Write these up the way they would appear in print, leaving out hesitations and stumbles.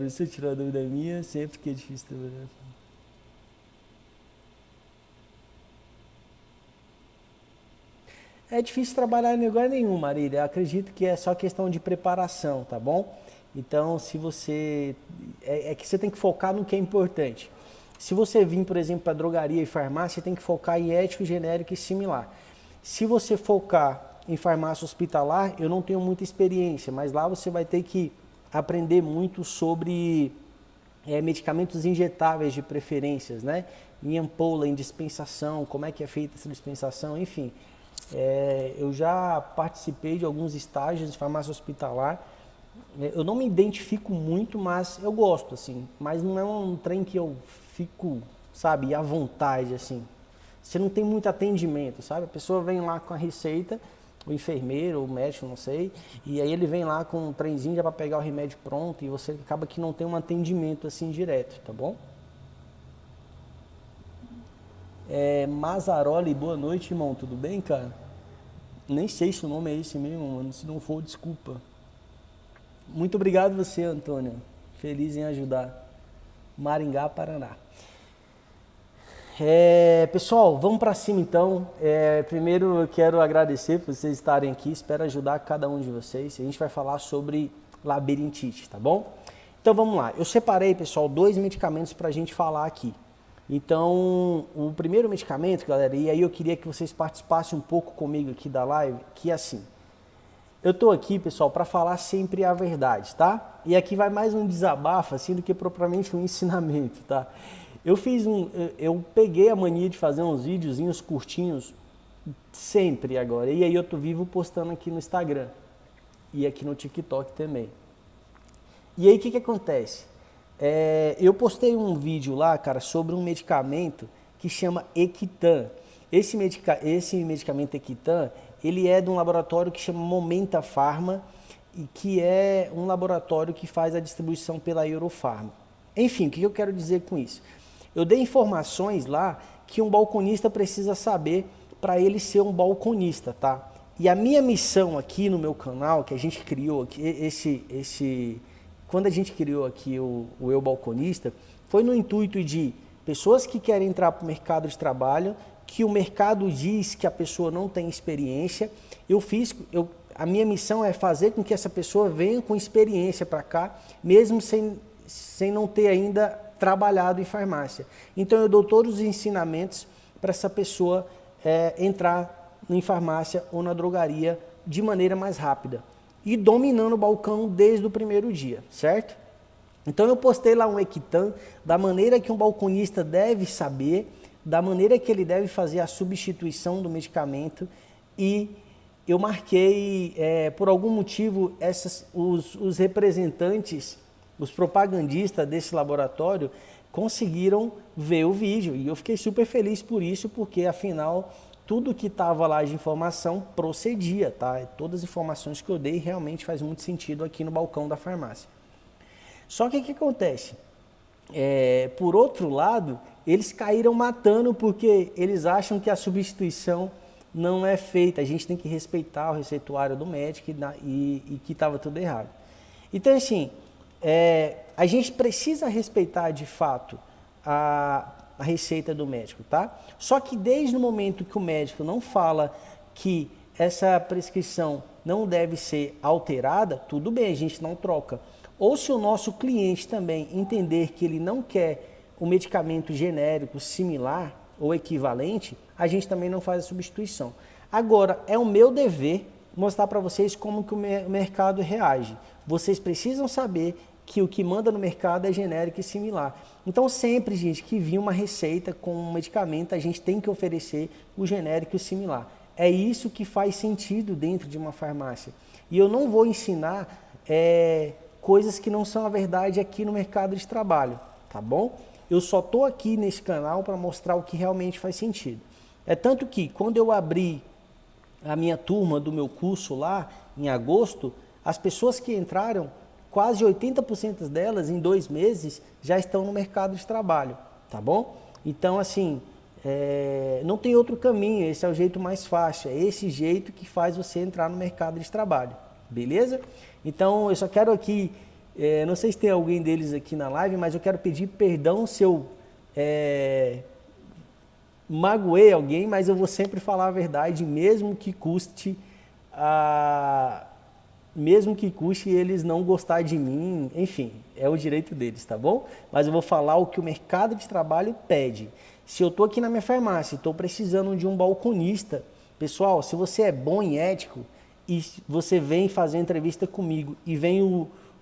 professor, tirou a dúvida minha, sempre que é difícil trabalhar. É difícil trabalhar em lugar nenhum, Marília. Eu acredito que é só questão de preparação, tá bom? Então, se você... É que você tem que focar no que é importante. Se você vir, por exemplo, para drogaria e farmácia, você tem que focar em ético, genérico e similar. Se você focar em farmácia hospitalar, eu não tenho muita experiência, mas lá você vai ter que aprender muito sobre medicamentos injetáveis de preferências, né? Em ampola, em dispensação, como é que é feita essa dispensação, enfim. Eu já participei de alguns estágios de farmácia hospitalar. Eu não me identifico muito, mas eu gosto, assim. Mas não é um trem que eu fico, sabe, à vontade, assim. Você não tem muito atendimento, sabe? A pessoa vem lá com a receita, o enfermeiro, o médico, não sei, e aí ele vem lá com um trenzinho já para pegar o remédio pronto e você acaba que não tem um atendimento assim direto, tá bom? Mazaroli, boa noite, irmão, tudo bem, cara? Nem sei se o nome é esse mesmo, mano, se não for, desculpa. Muito obrigado você, Antônia, feliz em ajudar. Maringá, Paraná. Pessoal, vamos para cima então. Primeiro eu quero agradecer por vocês estarem aqui, espero ajudar cada um de vocês. A gente vai falar sobre labirintite, tá bom? Então vamos lá, eu separei, pessoal, 2 medicamentos para a gente falar aqui. Então, o primeiro medicamento, galera, e aí eu queria que vocês participassem um pouco comigo aqui da live, que é assim. Eu tô aqui, pessoal, para falar sempre a verdade, tá? E aqui vai mais um desabafo, assim, do que propriamente um ensinamento, tá? Eu peguei a mania de fazer uns videozinhos curtinhos sempre agora. E aí eu tô vivo postando aqui no Instagram e aqui no TikTok também. E aí o que acontece? Eu postei um vídeo lá, cara, sobre um medicamento que chama Equitan. Esse medicamento Equitan, ele é de um laboratório que chama Momenta Pharma e que é um laboratório que faz a distribuição pela Eurofarma. Enfim, o que eu quero dizer com isso? Eu dei informações lá que um balconista precisa saber para ele ser um balconista, tá? E a minha missão aqui no meu canal, que a gente criou aqui, quando a gente criou aqui o Eu Balconista, foi no intuito de pessoas que querem entrar para o mercado de trabalho, que o mercado diz que a pessoa não tem experiência. A minha missão é fazer com que essa pessoa venha com experiência para cá, mesmo sem não ter ainda trabalhado em farmácia. Então eu dou todos os ensinamentos para essa pessoa entrar em farmácia ou na drogaria de maneira mais rápida e dominando o balcão desde o primeiro dia, certo? Então eu postei lá um Equitan da maneira que um balconista deve saber, da maneira que ele deve fazer a substituição do medicamento e eu marquei, por algum motivo, os representantes, os propagandistas desse laboratório conseguiram ver o vídeo e eu fiquei super feliz por isso, porque afinal tudo que estava lá de informação procedia, tá? Todas as informações que eu dei realmente faz muito sentido aqui no balcão da farmácia. Só que o que acontece? Por outro lado, eles caíram matando porque eles acham que a substituição não é feita. A gente tem que respeitar o receituário do médico e que estava tudo errado. Então, assim, a gente precisa respeitar de fato a receita do médico, tá? Só que desde o momento que o médico não fala que essa prescrição não deve ser alterada, tudo bem, a gente não troca. Ou se o nosso cliente também entender que ele não quer um medicamento genérico similar ou equivalente, a gente também não faz a substituição. Agora, é o meu dever mostrar para vocês como que o mercado reage. Vocês precisam saber que o que manda no mercado é genérico e similar. Então sempre, gente, que vir uma receita com um medicamento, a gente tem que oferecer o genérico e o similar. É isso que faz sentido dentro de uma farmácia. E eu não vou ensinar coisas que não são a verdade aqui no mercado de trabalho, tá bom? Eu só estou aqui nesse canal para mostrar o que realmente faz sentido. É tanto que quando eu abri a minha turma do meu curso lá, em agosto, as pessoas que entraram, quase 80% delas, em 2 meses, já estão no mercado de trabalho, tá bom? Então, assim, não tem outro caminho, esse é o jeito mais fácil, é esse jeito que faz você entrar no mercado de trabalho, beleza? Então, eu só quero aqui Não sei se tem alguém deles aqui na live, mas eu quero pedir perdão se eu magoei alguém, mas eu vou sempre falar a verdade, mesmo que custe eles não gostar de mim, enfim, é o direito deles, tá bom? Mas eu vou falar o que o mercado de trabalho pede. Se eu estou aqui na minha farmácia e estou precisando de um balconista, pessoal, se você é bom em ético e você vem fazer entrevista comigo e vem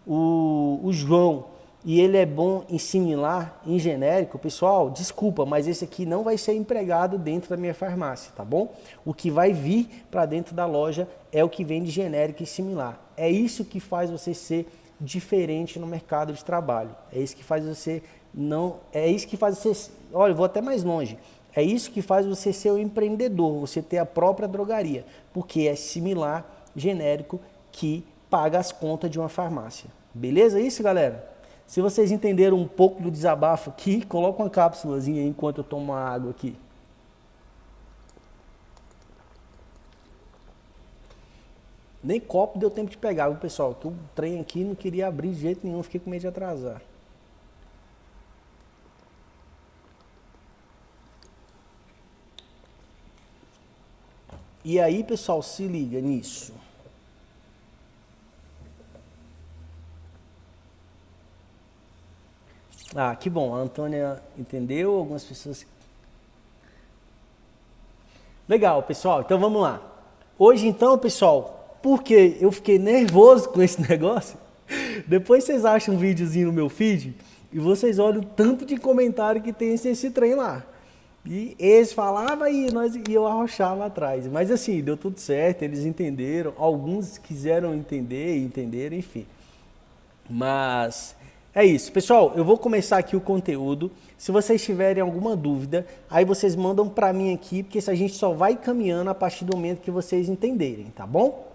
o João e ele é bom em similar, em genérico, pessoal, desculpa, mas esse aqui não vai ser empregado dentro da minha farmácia, tá bom? O que vai vir para dentro da loja é o que vem de genérico e similar. É isso que faz você ser diferente no mercado de trabalho. É isso que faz você olha, eu vou até mais longe. É isso que faz você ser um empreendedor, você ter a própria drogaria, porque é similar, genérico, que paga as contas de uma farmácia. Beleza isso, galera? Se vocês entenderam um pouco do desabafo aqui, coloca uma cápsulazinha aí enquanto eu tomo uma água aqui. Nem copo deu tempo de pegar, viu, pessoal? Que o trem aqui não queria abrir de jeito nenhum, fiquei com medo de atrasar. E aí, pessoal, se liga nisso. Ah, que bom, a Antônia entendeu, algumas pessoas... Legal, pessoal, então vamos lá. Hoje então, pessoal, porque eu fiquei nervoso com esse negócio, depois vocês acham um videozinho no meu feed e vocês olham o tanto de comentário que tem esse trem lá. E eles falavam e eu arrochava atrás. Mas assim, deu tudo certo, eles entenderam, alguns quiseram entender e entenderam, enfim. Mas... é isso, pessoal, eu vou começar aqui o conteúdo. Se vocês tiverem alguma dúvida, aí vocês mandam para mim aqui, porque a gente só vai caminhando a partir do momento que vocês entenderem, tá bom?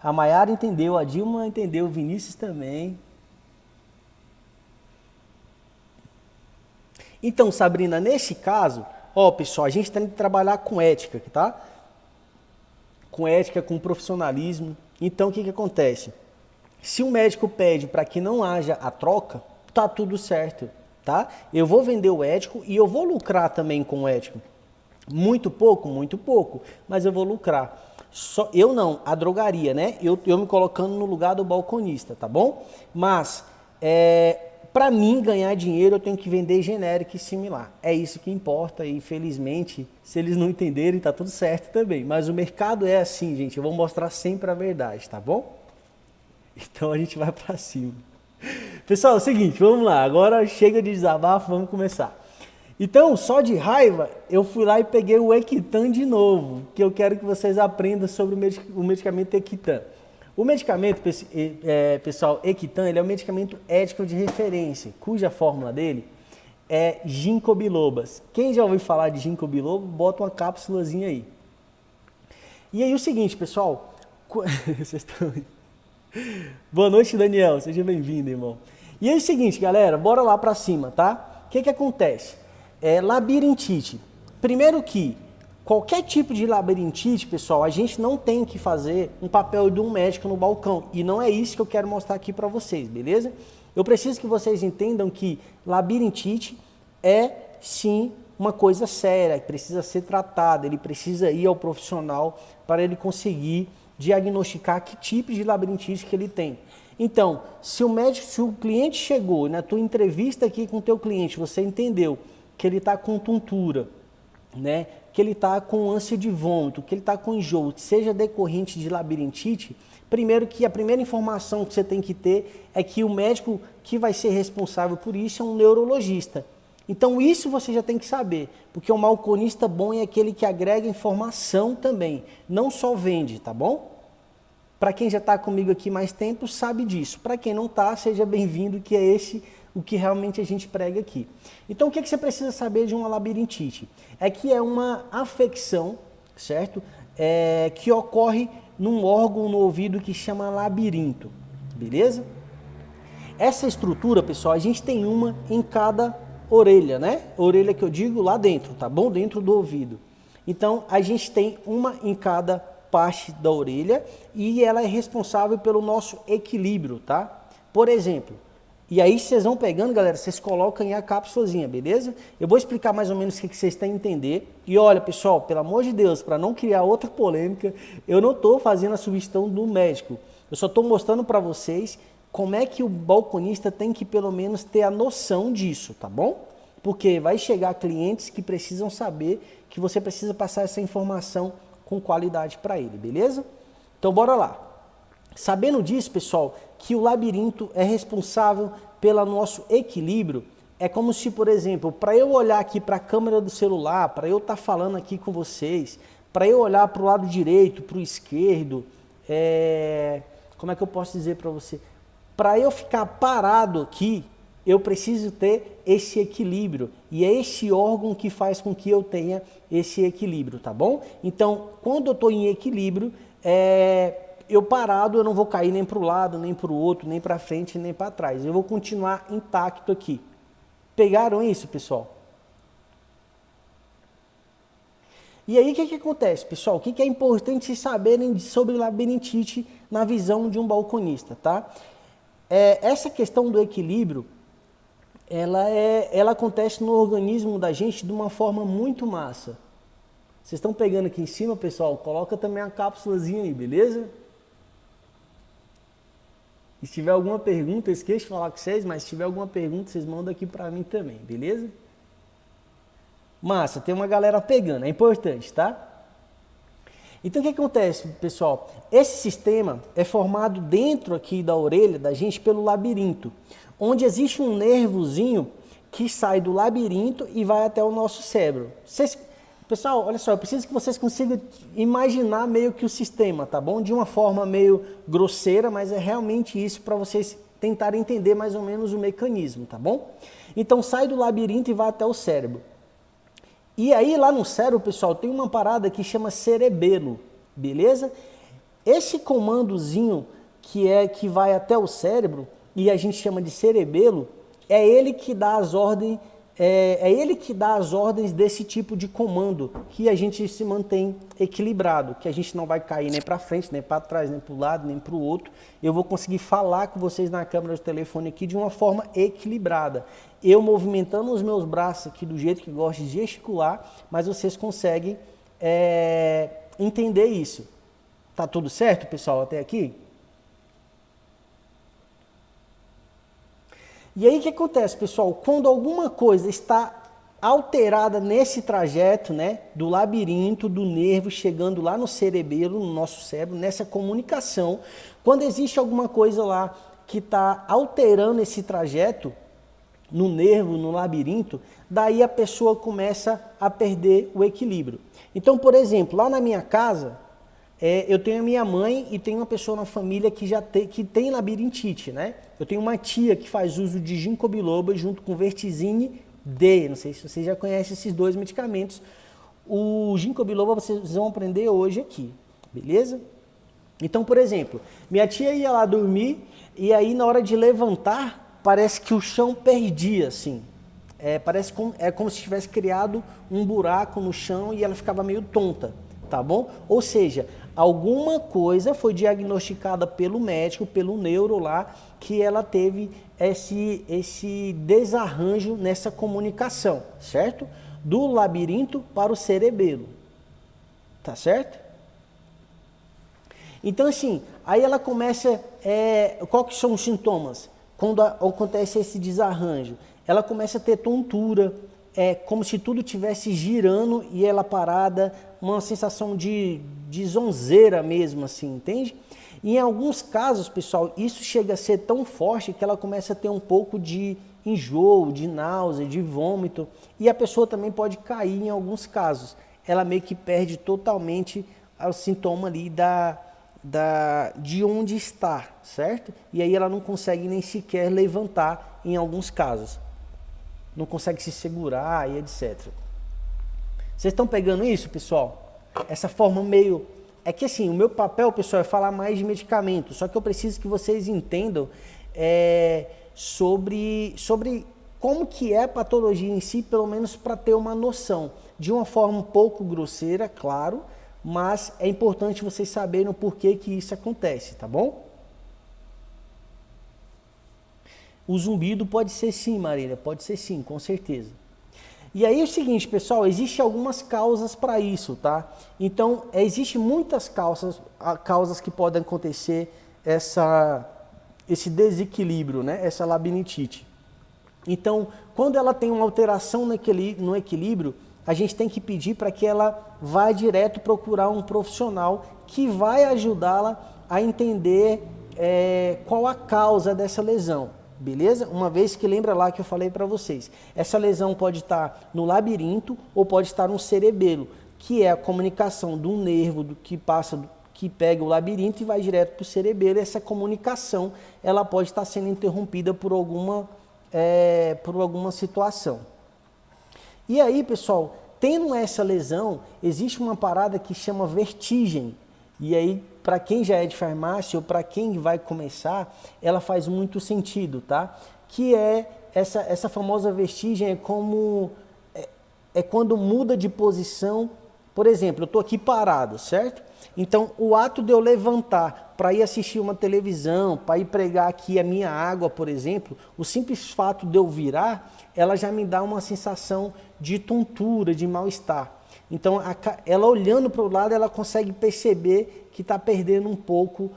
A Mayara entendeu, a Dilma entendeu, o Vinícius também. Então, Sabrina, nesse caso, ó, pessoal, a gente tem que trabalhar com ética, tá? Com ética, com profissionalismo. Então, o que acontece? Se o médico pede para que não haja a troca, tá tudo certo, tá? Eu vou vender o ético e eu vou lucrar também com o ético. Muito pouco, mas eu vou lucrar. Só, eu não, a drogaria, né? Eu me colocando no lugar do balconista, tá bom? Mas, para mim ganhar dinheiro, eu tenho que vender genérico e similar. É isso que importa e, felizmente, se eles não entenderem, tá tudo certo também. Mas o mercado é assim, gente, eu vou mostrar sempre a verdade, tá bom? Então a gente vai para cima. Pessoal, é o seguinte, vamos lá. Agora chega de desabafo, vamos começar. Então, só de raiva, eu fui lá e peguei o Equitan de novo, que eu quero que vocês aprendam sobre o medicamento Equitan. O medicamento, pessoal, Equitan, ele é um medicamento ético de referência, cuja fórmula dele é ginkgo bilobas. Quem já ouviu falar de ginkgo biloba, bota uma cápsulazinha aí. E aí o seguinte, pessoal, vocês estão... Boa noite, Daniel. Seja bem-vindo, irmão. E é o seguinte, galera, bora lá pra cima, tá? O que acontece? Labirintite. Primeiro que qualquer tipo de labirintite, pessoal, a gente não tem que fazer um papel de um médico no balcão. E não é isso que eu quero mostrar aqui pra vocês, beleza? Eu preciso que vocês entendam que labirintite é, sim, uma coisa séria, que precisa ser tratada. Ele precisa ir ao profissional para ele conseguir diagnosticar que tipo de labirintite que ele tem. Então, se o cliente chegou na tua entrevista aqui com o teu cliente, você entendeu que ele está com tontura, né? Que ele está com ânsia de vômito, que ele está com enjoo, que seja decorrente de labirintite, primeiro que a primeira informação que você tem que ter é que o médico que vai ser responsável por isso é um neurologista. Então isso você já tem que saber, porque o balconista bom é aquele que agrega informação também, não só vende, tá bom? Para quem já está comigo aqui mais tempo, sabe disso. Para quem não está, seja bem-vindo, que é esse o que realmente a gente prega aqui. Então o que você precisa saber de uma labirintite? É que é uma afecção, certo? Que ocorre num órgão no ouvido que chama labirinto, beleza? Essa estrutura, pessoal, a gente tem uma em cada orelha, né? Orelha que eu digo lá dentro, tá bom? Dentro do ouvido. Então, a gente tem uma em cada parte da orelha e ela é responsável pelo nosso equilíbrio, tá? Por exemplo, e aí vocês vão pegando, galera, vocês colocam aí a cápsulazinha, beleza? Eu vou explicar mais ou menos o que vocês têm que entender. E olha, pessoal, pelo amor de Deus, para não criar outra polêmica, eu não estou fazendo a sugestão do médico. Eu só estou mostrando para vocês como é que o balconista tem que pelo menos ter a noção disso, tá bom? Porque vai chegar clientes que precisam saber que você precisa passar essa informação com qualidade para ele, beleza? Então bora lá. Sabendo disso, pessoal, que o labirinto é responsável pelo nosso equilíbrio, é como se, por exemplo, para eu olhar aqui para a câmera do celular, para eu estar falando aqui com vocês, para eu olhar para o lado direito, para o esquerdo, como é que eu posso dizer para você? Para eu ficar parado aqui, eu preciso ter esse equilíbrio. E é esse órgão que faz com que eu tenha esse equilíbrio, tá bom? Então, quando eu estou em equilíbrio, eu parado, eu não vou cair nem para o lado, nem para o outro, nem para frente, nem para trás. Eu vou continuar intacto aqui. Pegaram isso, pessoal? E aí, o que acontece, pessoal? O que é importante vocês saberem sobre labirintite na visão de um balconista, tá? Essa questão do equilíbrio, ela acontece no organismo da gente de uma forma muito massa. Vocês estão pegando aqui em cima, pessoal? Coloca também a cápsulazinha aí, beleza? E se tiver alguma pergunta, eu esqueço de falar com vocês, mas se tiver alguma pergunta, vocês mandam aqui para mim também, beleza? Massa, tem uma galera pegando, é importante, tá? Então o que acontece, pessoal? Esse sistema é formado dentro aqui da orelha da gente pelo labirinto, onde existe um nervozinho que sai do labirinto e vai até o nosso cérebro. Pessoal, olha só, eu preciso que vocês consigam imaginar meio que o sistema, tá bom? De uma forma meio grosseira, mas é realmente isso para vocês tentarem entender mais ou menos o mecanismo, tá bom? Então sai do labirinto e vai até o cérebro. E aí lá no cérebro, pessoal, tem uma parada que chama cerebelo, beleza? Esse comandozinho que vai até o cérebro, e a gente chama de cerebelo, é ele que dá as ordens, desse tipo de comando, que a gente se mantém equilibrado, que a gente não vai cair nem para frente, nem para trás, nem para o lado, nem para o outro. Eu vou conseguir falar com vocês na câmera do telefone aqui de uma forma equilibrada. Eu movimentando os meus braços aqui do jeito que gosto de gesticular, mas vocês conseguem entender isso. Tá tudo certo, pessoal, até aqui? E aí o que acontece, pessoal? Quando alguma coisa está alterada nesse trajeto, né, do labirinto, do nervo, chegando lá no cerebelo, no nosso cérebro, nessa comunicação, quando existe alguma coisa lá que está alterando esse trajeto, no nervo, no labirinto, daí a pessoa começa a perder o equilíbrio. Então, por exemplo, lá na minha casa, eu tenho a minha mãe e tenho uma pessoa na família que tem labirintite, né? Eu tenho uma tia que faz uso de ginkgo biloba junto com Vertizine D. Não sei se vocês já conhecem esses dois medicamentos. O ginkgo biloba vocês vão aprender hoje aqui, beleza? Então, por exemplo, minha tia ia lá dormir e aí na hora de levantar, parece que o chão perdia, assim. Como se tivesse criado um buraco no chão e ela ficava meio tonta, tá bom? Ou seja, alguma coisa foi diagnosticada pelo médico, pelo neuro lá, que ela teve esse desarranjo nessa comunicação, certo? Do labirinto para o cerebelo, tá certo? Então assim, aí ela começa, qual que são os sintomas? Quando acontece esse desarranjo, ela começa a ter tontura, como se tudo estivesse girando e ela parada, uma sensação de zonzeira mesmo, assim, entende? E em alguns casos, pessoal, isso chega a ser tão forte que ela começa a ter um pouco de enjoo, de náusea, de vômito, e a pessoa também pode cair em alguns casos. Ela meio que perde totalmente o sintoma ali de onde está, certo? E aí ela não consegue nem sequer levantar em alguns casos. Não consegue se segurar e etc. Vocês estão pegando isso, pessoal? Essa forma meio... É que assim, o meu papel, pessoal, é falar mais de medicamento, só que eu preciso que vocês entendam sobre como que é a patologia em si, pelo menos para ter uma noção. De uma forma um pouco grosseira, claro, mas é importante vocês saberem o porquê que isso acontece, tá bom? O zumbido pode ser sim, Marília, pode ser sim, com certeza. E aí é o seguinte, pessoal, existem algumas causas para isso, tá? Então, existem muitas causas que podem acontecer esse desequilíbrio, né? Essa labirintite. Então, quando ela tem uma alteração no equilíbrio, a gente tem que pedir para que ela vá direto procurar um profissional que vai ajudá-la a entender qual a causa dessa lesão. Beleza? Uma vez que lembra lá que eu falei para vocês, essa lesão pode estar no labirinto ou pode estar no cerebelo, que é a comunicação do nervo que pega o labirinto e vai direto para o cerebelo. Essa comunicação ela pode estar sendo interrompida por alguma situação. E aí, pessoal, tendo essa lesão, existe uma parada que chama vertigem. E aí, para quem já é de farmácia ou para quem vai começar, ela faz muito sentido, tá? Que é essa famosa vertigem é quando muda de posição. Por exemplo, eu estou aqui parado, certo? Então, o ato de eu levantar para ir assistir uma televisão, para ir pregar aqui a minha água, por exemplo, o simples fato de eu virar, ela já me dá uma sensação de tontura, de mal-estar. Então, ela olhando para o lado, ela consegue perceber que está perdendo um pouco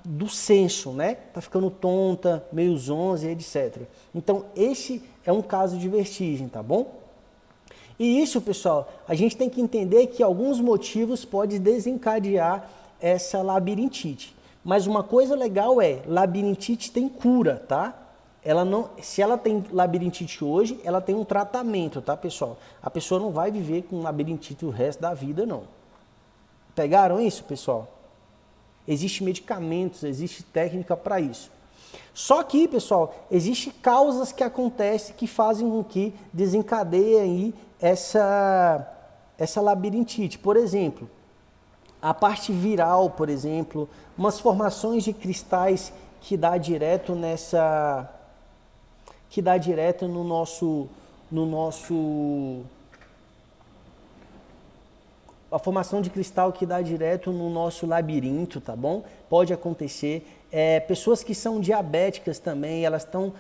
do senso, né? Está ficando tonta, meio zonza, etc. Então, esse é um caso de vertigem, tá bom? E isso, pessoal, a gente tem que entender que alguns motivos podem desencadear essa labirintite. Mas uma coisa legal labirintite tem cura, tá? Se ela tem labirintite hoje, ela tem um tratamento, tá, pessoal? A pessoa não vai viver com labirintite o resto da vida, não. Pegaram isso, pessoal? Existem medicamentos, existe técnica para isso. Só que, pessoal, existem causas que acontecem que fazem com que desencadeiem aí essa labirintite. Por exemplo, a parte viral, por exemplo, umas formações de cristais que dá direto no nosso a formação de cristal que dá direto no nosso labirinto, tá bom? Pode acontecer. Pessoas que são diabéticas também, elas estão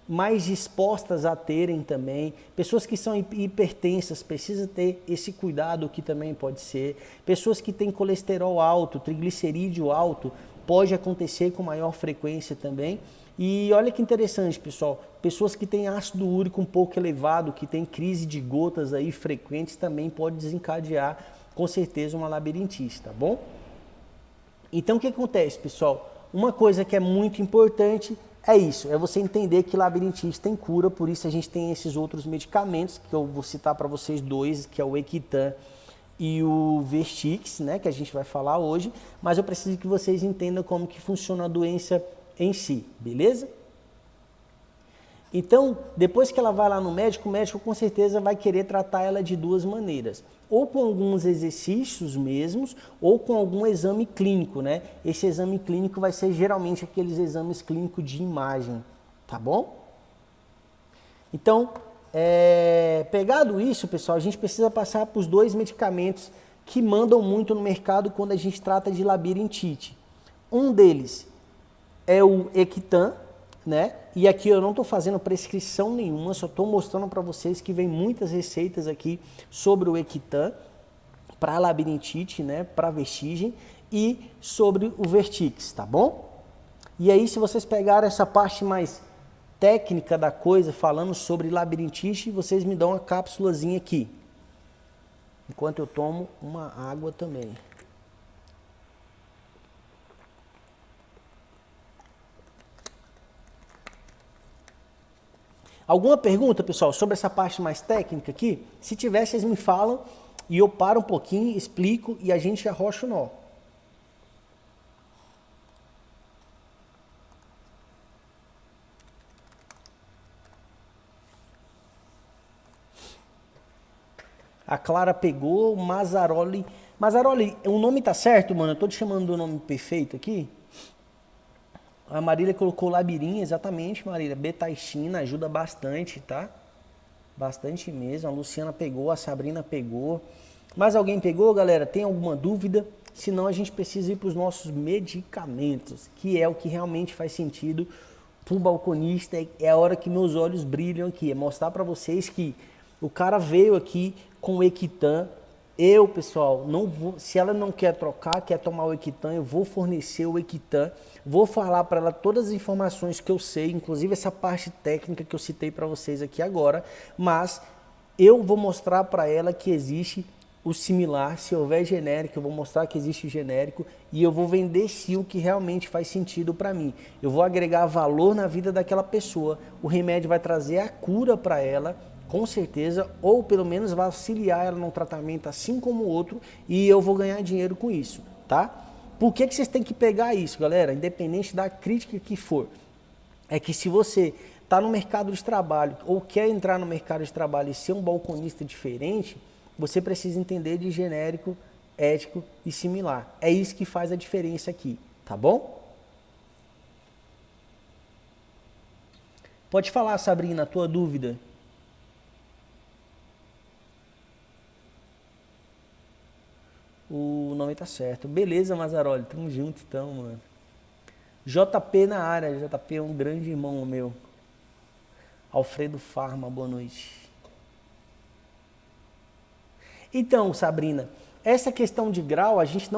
mais dispostas a terem também. Pessoas que são hipertensas, precisa ter esse cuidado que também pode ser. Pessoas que têm colesterol alto, triglicerídeo alto, pode acontecer com maior frequência também. E olha que interessante, pessoal, pessoas que têm ácido úrico um pouco elevado, que têm crise de gotas aí frequentes, também pode desencadear com certeza uma labirintite, tá bom? Então o que acontece, pessoal? Uma coisa que é muito importante é isso, é você entender que labirintite tem cura, por isso a gente tem esses outros medicamentos, que eu vou citar para vocês dois, que é o Equitan e o Vertix, né, que a gente vai falar hoje, mas eu preciso que vocês entendam como que funciona a doença em si, beleza? Então, depois que ela vai lá no médico, o médico com certeza vai querer tratar ela de duas maneiras. Ou com alguns exercícios mesmos, ou com algum exame clínico, né? Esse exame clínico vai ser geralmente aqueles exames clínicos de imagem, tá bom? Então, pegado isso, pessoal, a gente precisa passar para os dois medicamentos que mandam muito no mercado quando a gente trata de labirintite. Um deles é o Equitan, né? E aqui eu não estou fazendo prescrição nenhuma, só estou mostrando para vocês que vem muitas receitas aqui sobre o Equitan para labirintite, né? Para vertigem e sobre o Vertix, tá bom? E aí, se vocês pegarem essa parte mais técnica da coisa, falando sobre labirintite, vocês me dão uma cápsulazinha aqui, enquanto eu tomo uma água também. Alguma pergunta, pessoal, sobre essa parte mais técnica aqui? Se tiver, vocês me falam e eu paro um pouquinho, explico e a gente arrocha o nó. A Clara pegou, Mazzaroli. Mazzaroli, o nome tá certo, mano? Eu tô te chamando do nome perfeito aqui? A Marília colocou labirinto, exatamente, Marília. Betaixina ajuda bastante, tá? Bastante mesmo. A Luciana pegou, a Sabrina pegou. Mais alguém pegou, galera? Tem alguma dúvida? senão a gente precisa ir para os nossos medicamentos, que é o que realmente faz sentido para o balconista. É a hora que meus olhos brilham aqui, é mostrar para vocês que o cara veio aqui com o Equitan. Eu, pessoal, não vou, se ela não quer trocar, quer tomar o Equitan, eu vou fornecer o Equitan, vou falar para ela todas as informações que eu sei, inclusive essa parte técnica que eu citei para vocês aqui agora, mas eu vou mostrar para ela que existe o similar. Se houver genérico, eu vou mostrar que existe o genérico e eu vou vender sim o que realmente faz sentido para mim. Eu vou agregar valor na vida daquela pessoa, o remédio vai trazer a cura para ela, com certeza, ou pelo menos vai auxiliar ela num tratamento assim como o outro, e eu vou ganhar dinheiro com isso, tá? Por que vocês têm que pegar isso, galera? Independente da crítica que for, é que se você está no mercado de trabalho ou quer entrar no mercado de trabalho e ser um balconista diferente, você precisa entender de genérico, ético e similar. É isso que faz a diferença aqui, tá bom? Pode falar, Sabrina, a tua dúvida. O nome tá certo. Beleza, Mazaroli. Tamo junto então, mano. JP na área. JP é um grande irmão meu. Alfredo Farma, boa noite. Então, Sabrina, essa questão de grau, a gente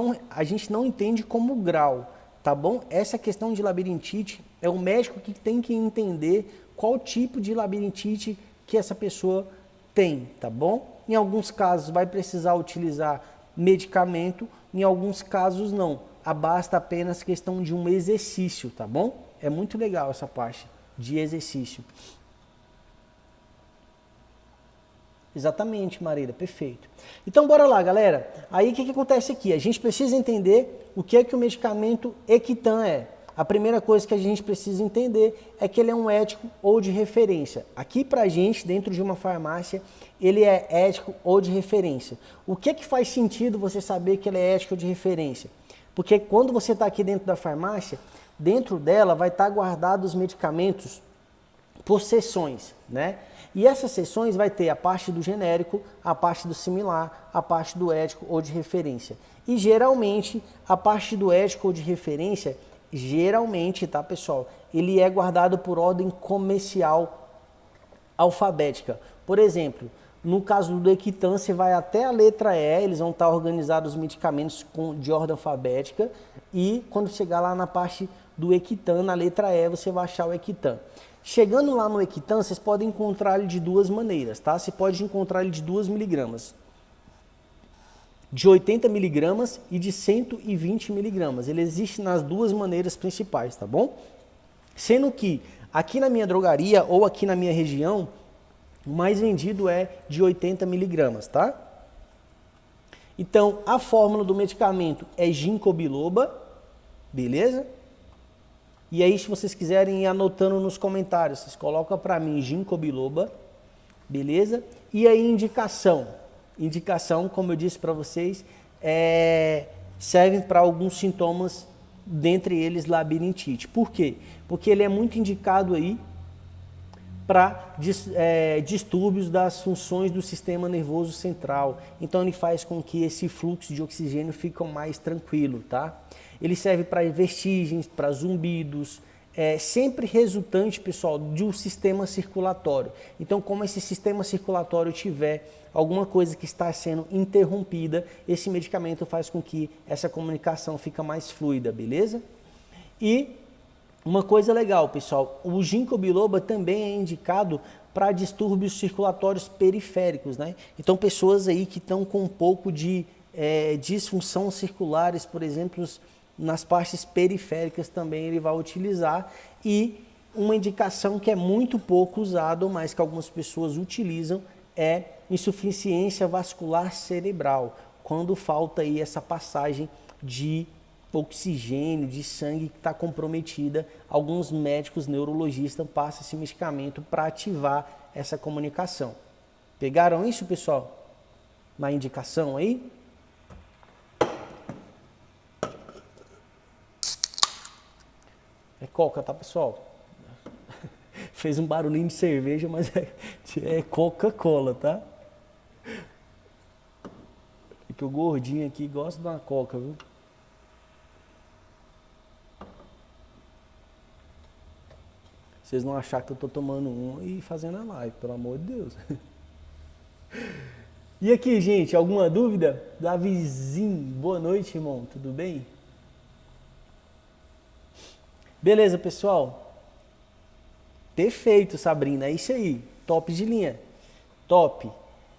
não entende como grau, tá bom? Essa questão de labirintite é o médico que tem que entender qual tipo de labirintite que essa pessoa tem, tá bom? Em alguns casos vai precisar utilizar medicamento, em alguns casos não. Basta apenas questão de um exercício, tá bom? É muito legal essa parte de exercício. Exatamente, Marília, perfeito. Então, bora lá, galera. Aí, o que acontece aqui? A gente precisa entender o que é que o medicamento Equitan é. A primeira coisa que a gente precisa entender é que ele é um ético ou de referência. Aqui pra gente, dentro de uma farmácia, ele é ético ou de referência. O que é que faz sentido você saber que ele é ético ou de referência? Porque quando você está aqui dentro da farmácia, dentro dela vai estar guardados os medicamentos por seções, né? E essas seções vai ter a parte do genérico, a parte do similar, a parte do ético ou de referência. E geralmente, a parte do ético ou de referência, geralmente, tá, pessoal? Ele é guardado por ordem comercial alfabética. Por exemplo, no caso do Equitan, você vai até a letra E, eles vão estar organizados os medicamentos de ordem alfabética, e quando chegar lá na parte do Equitan, na letra E, você vai achar o Equitan. Chegando lá no Equitan, vocês podem encontrar ele de duas maneiras, tá? Você pode encontrar ele de 2 miligramas, de 80 miligramas e de 120 miligramas. Ele existe nas duas maneiras principais, tá bom? Sendo que aqui na minha drogaria ou aqui na minha região, o mais vendido é de 80 miligramas, tá? Então, a fórmula do medicamento é ginkgo biloba, beleza? E aí, se vocês quiserem ir anotando nos comentários, vocês colocam para mim ginkgo biloba, beleza? E aí, indicação. Indicação, como eu disse para vocês, serve para alguns sintomas, dentre eles labirintite. Por quê? Porque ele é muito indicado aí para distúrbios das funções do sistema nervoso central. Então ele faz com que esse fluxo de oxigênio fique mais tranquilo, tá? Ele serve para vertigens, para zumbidos, sempre resultante, pessoal, de um sistema circulatório. Então, como esse sistema circulatório tiver alguma coisa que está sendo interrompida, esse medicamento faz com que essa comunicação fique mais fluida, beleza? E uma coisa legal, pessoal, o ginkgo biloba também é indicado para distúrbios circulatórios periféricos, né? Então, pessoas aí que estão com um pouco de disfunção circulares, por exemplo, nas partes periféricas também ele vai utilizar. E uma indicação que é muito pouco usada, mas que algumas pessoas utilizam, é insuficiência vascular cerebral, quando falta aí essa passagem de oxigênio, de sangue que está comprometida. Alguns médicos neurologistas passam esse medicamento para ativar essa comunicação. Pegaram isso, pessoal? Na indicação aí? É coca, tá, pessoal? Fez um barulhinho de cerveja, mas é Coca-Cola, tá? Porque o gordinho aqui gosta de uma coca, viu? Vocês não achar que eu tô tomando um e fazendo a live, pelo amor de Deus. E aqui, gente, alguma dúvida? Davizinho, boa noite, irmão, tudo bem? Beleza, pessoal? Perfeito, Sabrina, é isso aí, top de linha, top.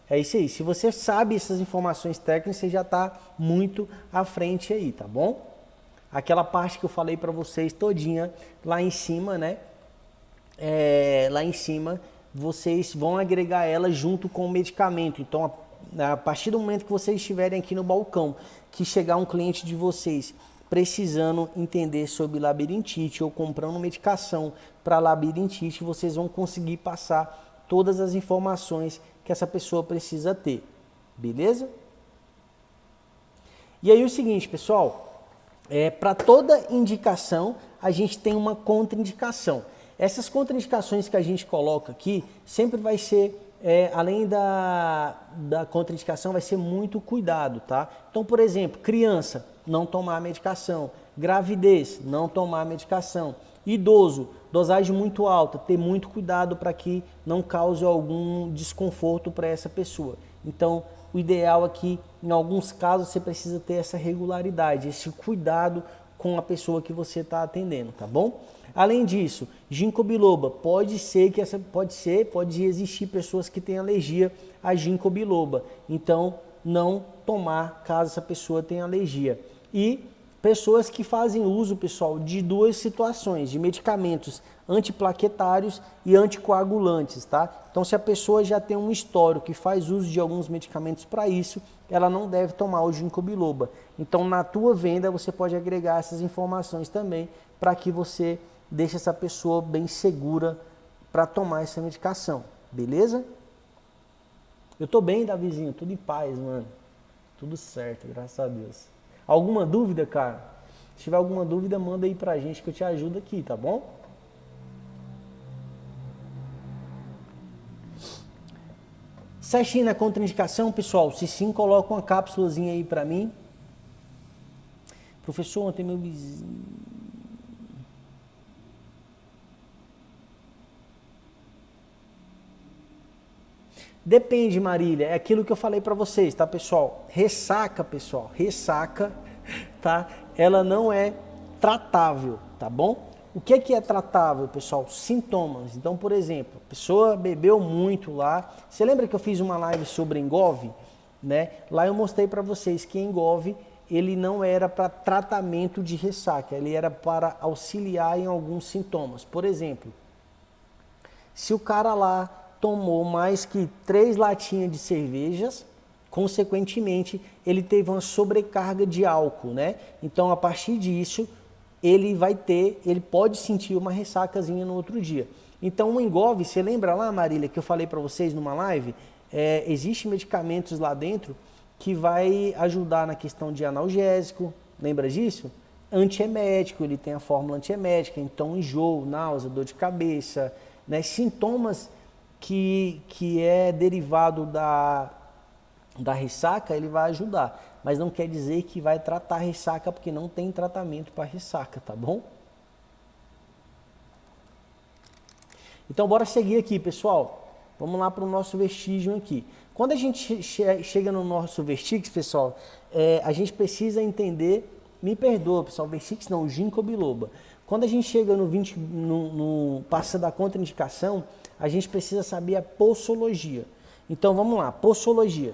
É isso aí, se você sabe essas informações técnicas, você já está muito à frente aí, tá bom? Aquela parte que eu falei para vocês todinha lá em cima, né? Lá em cima, vocês vão agregar ela junto com o medicamento. Então, a partir do momento que vocês estiverem aqui no balcão, que chegar um cliente de vocês precisando entender sobre labirintite ou comprando medicação para labirintite, vocês vão conseguir passar todas as informações que essa pessoa precisa ter. Beleza? E aí o seguinte, pessoal, para toda indicação, a gente tem uma contraindicação. Essas contraindicações que a gente coloca aqui, sempre vai ser, além da contraindicação, vai ser muito cuidado, tá? Então, por exemplo, criança, não tomar medicação. Gravidez, não tomar medicação. Idoso, dosagem muito alta, ter muito cuidado para que não cause algum desconforto para essa pessoa. Então, o ideal aqui, em alguns casos, você precisa ter essa regularidade, esse cuidado com a pessoa que você está atendendo, tá bom? Além disso, ginkgo biloba, pode existir pessoas que têm alergia a ginkgo biloba. Então, não tomar caso essa pessoa tenha alergia. E pessoas que fazem uso, pessoal, de duas situações, de medicamentos antiplaquetários e anticoagulantes, tá? Então, se a pessoa já tem um histórico que faz uso de alguns medicamentos para isso, ela não deve tomar o ginkgo biloba. Então, na tua venda, você pode agregar essas informações também para que você deixe essa pessoa bem segura para tomar essa medicação, beleza? Eu tô bem, Davizinho, tudo em paz, mano. Tudo certo, graças a Deus. Alguma dúvida, cara? Se tiver alguma dúvida, manda aí pra gente que eu te ajudo aqui, tá bom? Certinho na contraindicação, pessoal? Se sim, coloca uma cápsulazinha aí pra mim. Professor, ontem meu vizinho... Depende, Marília, é aquilo que eu falei para vocês, tá, pessoal? Ressaca, pessoal, ressaca, tá? Ela não é tratável, tá bom? O que é tratável, pessoal? Sintomas. Então, por exemplo, a pessoa bebeu muito lá. Você lembra que eu fiz uma live sobre Engove, né? Lá eu mostrei para vocês que Engove, ele não era para tratamento de ressaca, ele era para auxiliar em alguns sintomas. Por exemplo, se o cara lá tomou mais que 3 latinhas de cervejas, consequentemente, ele teve uma sobrecarga de álcool, né? Então, a partir disso, ele pode sentir uma ressacazinha no outro dia. Então, o Engove, você lembra lá, Marília, que eu falei para vocês numa live? Existem medicamentos lá dentro que vai ajudar na questão de analgésico, lembra disso? Antiemético, ele tem a fórmula antiemética, então enjoo, náusea, dor de cabeça, né? Sintomas que é derivado da ressaca, ele vai ajudar. Mas não quer dizer que vai tratar a ressaca, porque não tem tratamento para ressaca, tá bom? Então, bora seguir aqui, pessoal. Vamos lá para o nosso vestígio aqui. Quando a gente chega no nosso Vertix, pessoal, a gente precisa entender, me perdoa, pessoal, Vertix não, ginkgo biloba. Quando a gente chega no passa da contraindicação, a gente precisa saber a posologia. Então vamos lá, posologia.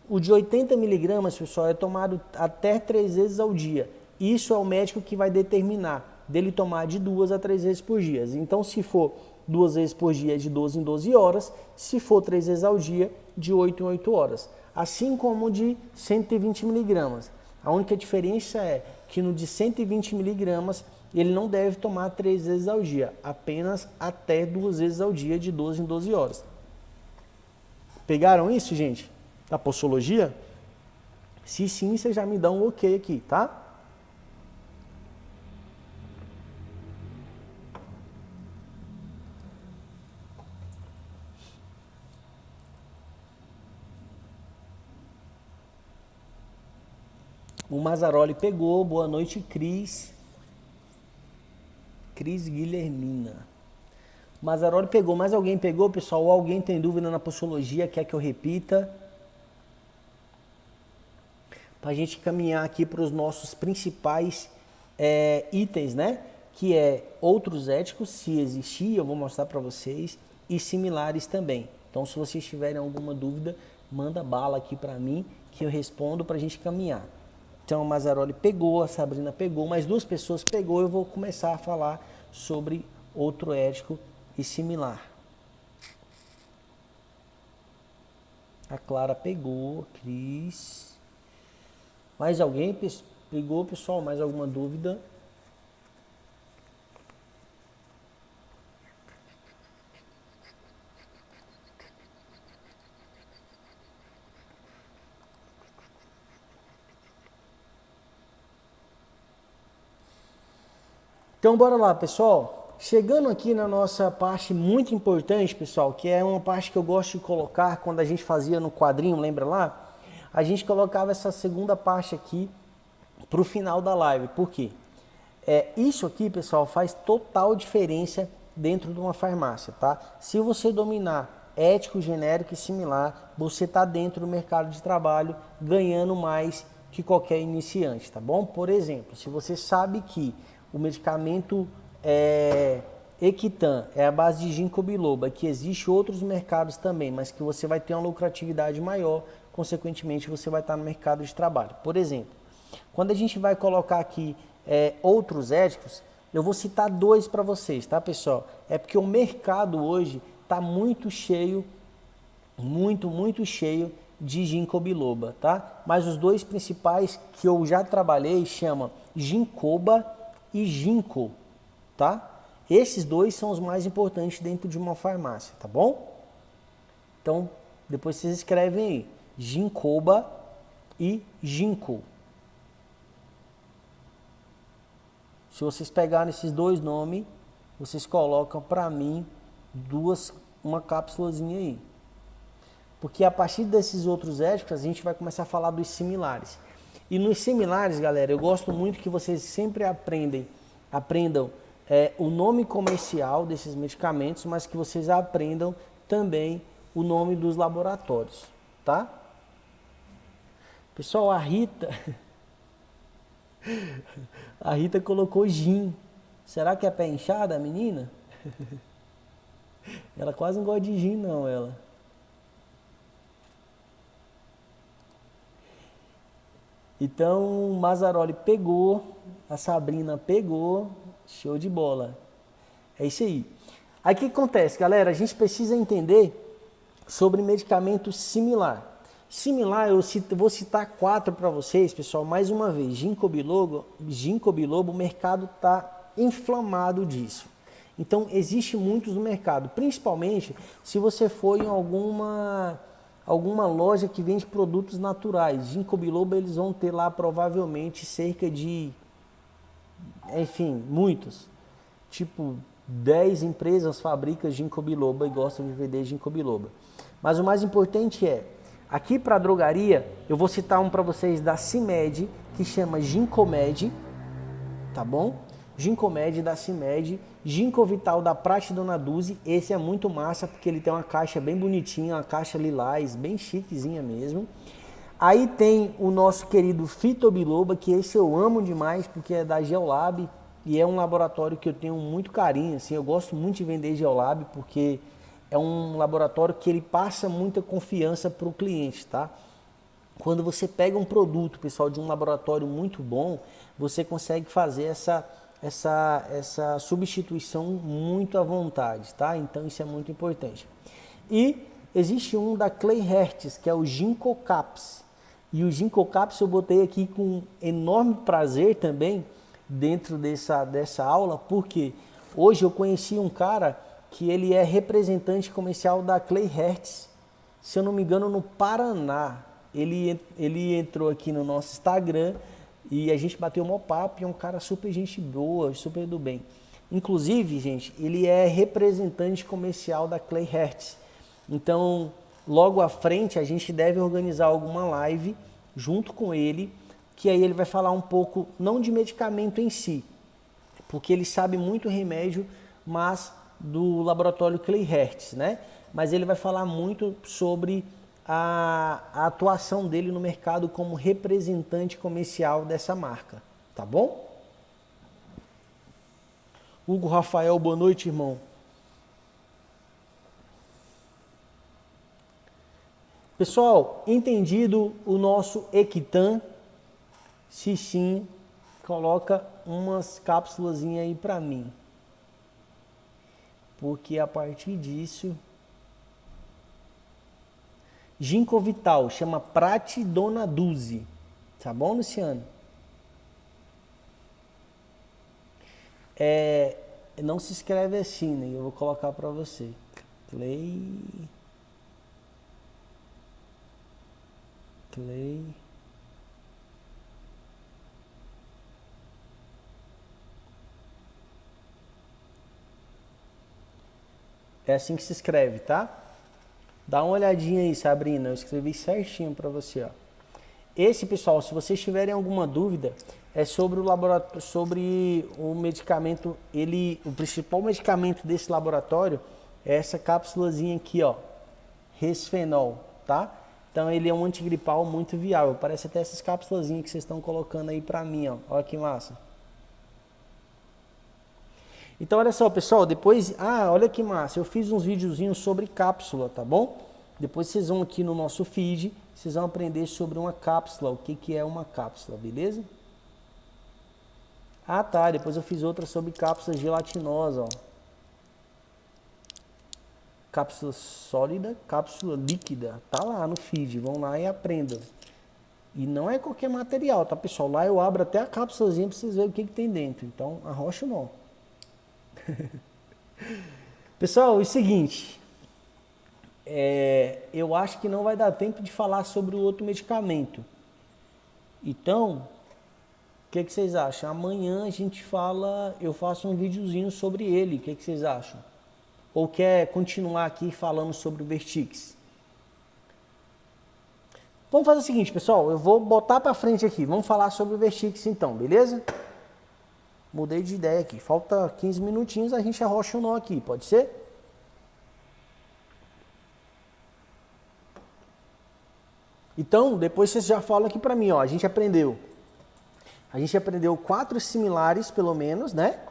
O de 80 miligramas, pessoal, é tomado até 3 vezes ao dia. Isso é o médico que vai determinar dele tomar de 2 a 3 vezes por dia. Então, se for 2 vezes por dia, é de 12 em 12 horas. Se for 3 vezes ao dia, de 8 em 8 horas. Assim como o de 120 miligramas. A única diferença é que no de 120 miligramas, ele não deve tomar 3 vezes ao dia, apenas até 2 vezes ao dia, de 12 em 12 horas. Pegaram isso, gente? Da posologia? Se sim, você já me dá um ok aqui, tá? O Mazzaroli pegou. Boa noite, Cris. Cris Guilhermina. O Mazzaroli pegou. Mais alguém pegou, pessoal? Ou alguém tem dúvida na postologia, quer que eu repita? Para a gente caminhar aqui para os nossos principais itens, né? Que é outros éticos, se existir, eu vou mostrar para vocês, e similares também. Então, se vocês tiverem alguma dúvida, manda bala aqui para mim, que eu respondo para a gente caminhar. Então, a Mazzaroli pegou, a Sabrina pegou, mais duas pessoas pegou, eu vou começar a falar sobre outro ético e similar. A Clara pegou, Cris. Mais alguém pegou, pessoal? Mais alguma dúvida? Então, bora lá, pessoal. Chegando aqui na nossa parte muito importante, pessoal, que é uma parte que eu gosto de colocar quando a gente fazia no quadrinho, lembra lá? A gente colocava essa segunda parte aqui para o final da live. Por quê? Isso aqui, pessoal, faz total diferença dentro de uma farmácia, tá? Se você dominar ético, genérico e similar, você está dentro do mercado de trabalho ganhando mais que qualquer iniciante, tá bom? Por exemplo, se você sabe que o medicamento Equitan é a base de ginkgo biloba, que existe outros mercados também, mas que você vai ter uma lucratividade maior, consequentemente você vai estar no mercado de trabalho. Por exemplo, quando a gente vai colocar aqui outros éticos, eu vou citar dois para vocês, tá, pessoal? É porque o mercado hoje está muito cheio, muito cheio de ginkgo biloba, tá? Mas os dois principais que eu já trabalhei chama ginkoba e ginkgo, tá? Esses dois são os mais importantes dentro de uma farmácia, tá bom? Então, depois vocês escrevem aí, ginkoba e ginkgo. Se vocês pegarem esses dois nomes, vocês colocam para mim uma cápsulazinha aí. Porque a partir desses outros éticos, a gente vai começar a falar dos similares. E nos similares, galera, eu gosto muito que vocês sempre aprendam o nome comercial desses medicamentos, mas que vocês aprendam também o nome dos laboratórios, tá? Pessoal, a Rita colocou gin. Será que é pé inchada a menina? Ela quase não gosta de gin não, ela. Então, o Mazzaroli pegou, a Sabrina pegou, show de bola. É isso aí. Aí o que acontece, galera? A gente precisa entender sobre medicamento similar. Similar, eu vou citar 4 para vocês, pessoal, mais uma vez. Ginkgo biloba, o mercado está inflamado disso. Então, existe muitos no mercado, principalmente se você for em alguma loja que vende produtos naturais. Ginkgo biloba, eles vão ter lá provavelmente cerca de, enfim, muitos. Tipo, 10 empresas fabricam ginkgo biloba e gostam de vender ginkgo biloba. Mas o mais importante aqui para a drogaria, eu vou citar um para vocês da CIMED, que chama Ginkomed, tá bom? Ginkomed da CIMED, Ginkgo Vital da Prate Dona Duzi, esse é muito massa porque ele tem uma caixa bem bonitinha, uma caixa lilás, bem chiquezinha mesmo. Aí tem o nosso querido Fitobiloba, que esse eu amo demais porque é da Geolab e é um laboratório que eu tenho muito carinho, assim, eu gosto muito de vender Geolab porque é um laboratório que ele passa muita confiança para o cliente, tá? Quando você pega um produto, pessoal, de um laboratório muito bom, você consegue fazer essa substituição muito à vontade, tá? Então isso é muito importante. E existe um da Clay Hertz, que é o Ginkgo Caps. E o Ginkgo Caps eu botei aqui com enorme prazer também dentro dessa aula, porque hoje eu conheci um cara que ele é representante comercial da Clay Hertz, se eu não me engano, no Paraná. Ele entrou aqui no nosso Instagram e a gente bateu um papo e é um cara super gente boa, super do bem. Inclusive, gente, ele é representante comercial da Clay Hertz. Então, logo à frente, a gente deve organizar alguma live junto com ele que aí ele vai falar um pouco, não de medicamento em si, porque ele sabe muito remédio, mas do laboratório Clay Hertz, né? Mas ele vai falar muito sobre a atuação dele no mercado como representante comercial dessa marca, tá bom? Hugo Rafael, boa noite, irmão. Pessoal, entendido o nosso Equitan? Se sim, coloca umas cápsulas aí para mim. Porque a partir disso... Ginkgo Vital, chama Pratidona Duzi. Tá bom, Luciano? Não se escreve assim, né? Eu vou colocar para você. Clay. É assim que se escreve, tá? Dá uma olhadinha aí, Sabrina. Eu escrevi certinho para você, ó. Esse, pessoal, se vocês tiverem alguma dúvida, é sobre o laboratório, sobre o medicamento, o principal medicamento desse laboratório é essa cápsulazinha aqui, ó, Resfenol, tá? Então ele é um antigripal muito viável. Parece até essas cápsulazinhas que vocês estão colocando aí pra mim, ó. Olha que massa. Então olha só, pessoal, depois, olha que massa, eu fiz uns videozinhos sobre cápsula, tá bom? Depois vocês vão aqui no nosso feed, vocês vão aprender sobre uma cápsula, o que é uma cápsula, beleza? Tá, depois eu fiz outra sobre cápsula gelatinosa, ó. Cápsula sólida, cápsula líquida, tá lá no feed, vão lá e aprendam. E não é qualquer material, tá, pessoal? Lá eu abro até a cápsulazinha pra vocês verem o que tem dentro, então arrocha não. Pessoal, é o seguinte, eu acho que não vai dar tempo de falar sobre o outro medicamento. Então, o que vocês acham? Amanhã a gente fala, eu faço um videozinho sobre ele, o que vocês acham? Ou quer continuar aqui falando sobre o Vertix? Vamos fazer o seguinte, pessoal, eu vou botar para frente aqui, vamos falar sobre o Vertix então, beleza? Mudei de ideia aqui, falta 15 minutinhos, a gente arrocha o nó aqui, pode ser? Então, depois vocês já falam aqui para mim, ó, a gente aprendeu 4 similares, pelo menos, né,